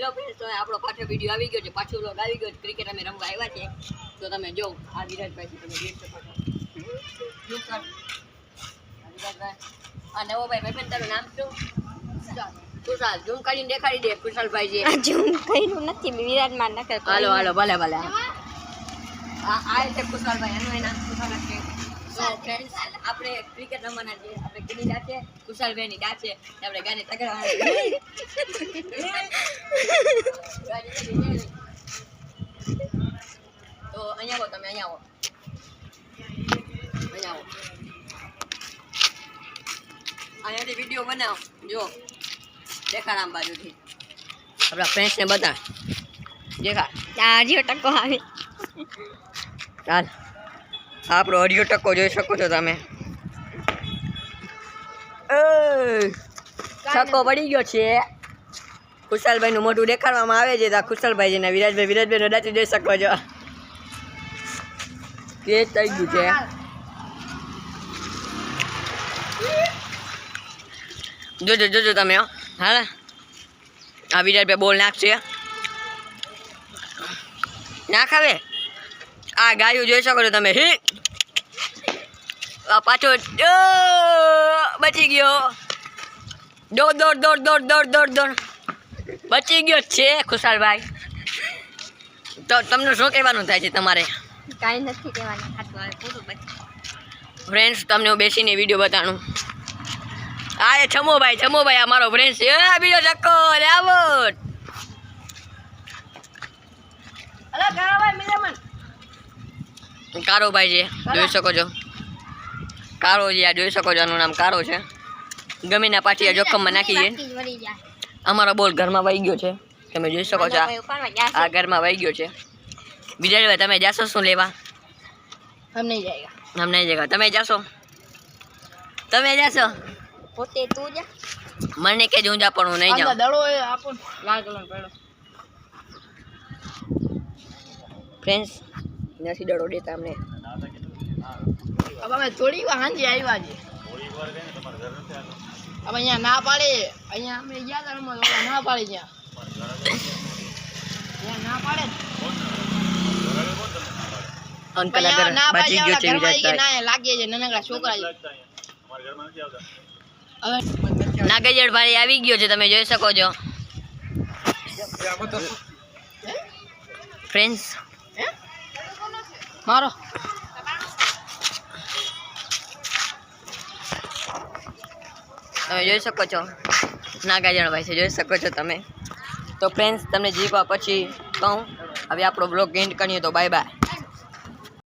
Hello friends, તો આપણો પાછો વિડીયો આવી ગયો છે, પાછો વ્લોગ આવી ગયો છે. ક્રિકેટ અમે રમવા આવ્યા છે, તો તમે જો આ વિરાટભાઈ તમે જોઈ શકો છો. વિરાટભાઈ આ નવો ભાઈ ભાઈ તારું નામ શું? કુશાલ. ઝૂમ કરીને દેખાડી દે કુશાલભાઈ છે. ઝૂમ કર્યું નથી વિરાટમાં નકર. હાલો હાલો ભલે ભલે. આ છે કુશાલભાઈ, એનું નામ કુશાલ છે. તો ફ્રેન્ડ્સ આપણે ક્રિકેટ રમવાના છે. આપણે કેની દા છે? કુશાલભાઈની દા છે. આપણે ગાને તગડવાના. તો અહીંયા આવો તમે, અહીંયા આવો, અહીંયા આવો. અહીંયાથી વિડીયો બનાવો. જો દેખાડ આમ બાજુથી આપણા ફ્રેન્ડ્સને બતા દેખાડ. અઢીઓ ટકો આવે. ચાલ આપણો 2% જોઈ શકો છો તમે. છક્કો પડી ગયો છે. કુશાલભાઈ નું મોઢું દેખાડવામાં આવે છે. તો કુશાલભાઈ છે ને વિરાજભાઈ નો દાંત જોઈ શકો છો. કેચ થઈ ગયું છે. જોજો જોજો તમે. હા આ વિરાટભાઈ બોલ નાખશે. નાખ આવે. આ ગાયું જોઈ શકો છો તમે. પાછો બચી ગયો. દોડ દોડ દોડ દોડ દોડ દોડ દોડ બચી ગયો છે ખુશાલભાઈ. તો તમને શું કહેવાનું થાય છે તમારે? કાંઈ નથી કહેવાનું. ફ્રેન્ડ્સ તમને હું બેસીને વિડીયો બતાડું. આ એ છમોભાઈ આ મારો ફ્રેન્ડ છે. બીજો ચક્કો આવો. કારોભાઈ છે, જોઈ શકો છો. કારો છે, આ જોઈ શકો છો. આનું નામ કારો છે. ગમીના પાટિયા જોખમમાં નાખી છે. અમારો બોલ ઘરમાં વહી ગયો છે, તમે જોઈ શકો છો. આ ઘરમાં વહી ગયો છે. વિજયભાઈ તમે જાશો શું લેવા? હમ નહીં જાયગા. તમે જાશો? તમે જાશો? પોતે તું જા. મને કે હું જા, પણ હું નહીં જાઉં. દડો આપો લાલ કલર પડ્યો. ફ્રેન્ડ્સ નથી દડો દેતા અમને. હવે અમે થોડી વાર સાંજે આવ્યા છે. હવે અહીંયા ના પાડે. અહીંયા અમે ગયા હતા રમવા, ના પાડે. ત્યાં ના પાડે. અંકલ આગળ બાજી ગયો છે વિરાટભાઈ. ના લાગે છે નાનકડા છોકરા છે. નાગેજડભાઈ આવી ગયો છે, તમે જોઈ શકો છો. ફ્રેન્ડ્સ મારો તમે જોઈ શકો છો. નાગાજણભાઈ છે, જોઈ શકો છો તમે. તો ફ્રેન્ડ્સ તમને જીવવા પછી કહું હવે આપણો બ્લોગ એન્ડ કરીએ. તો બાય બાય.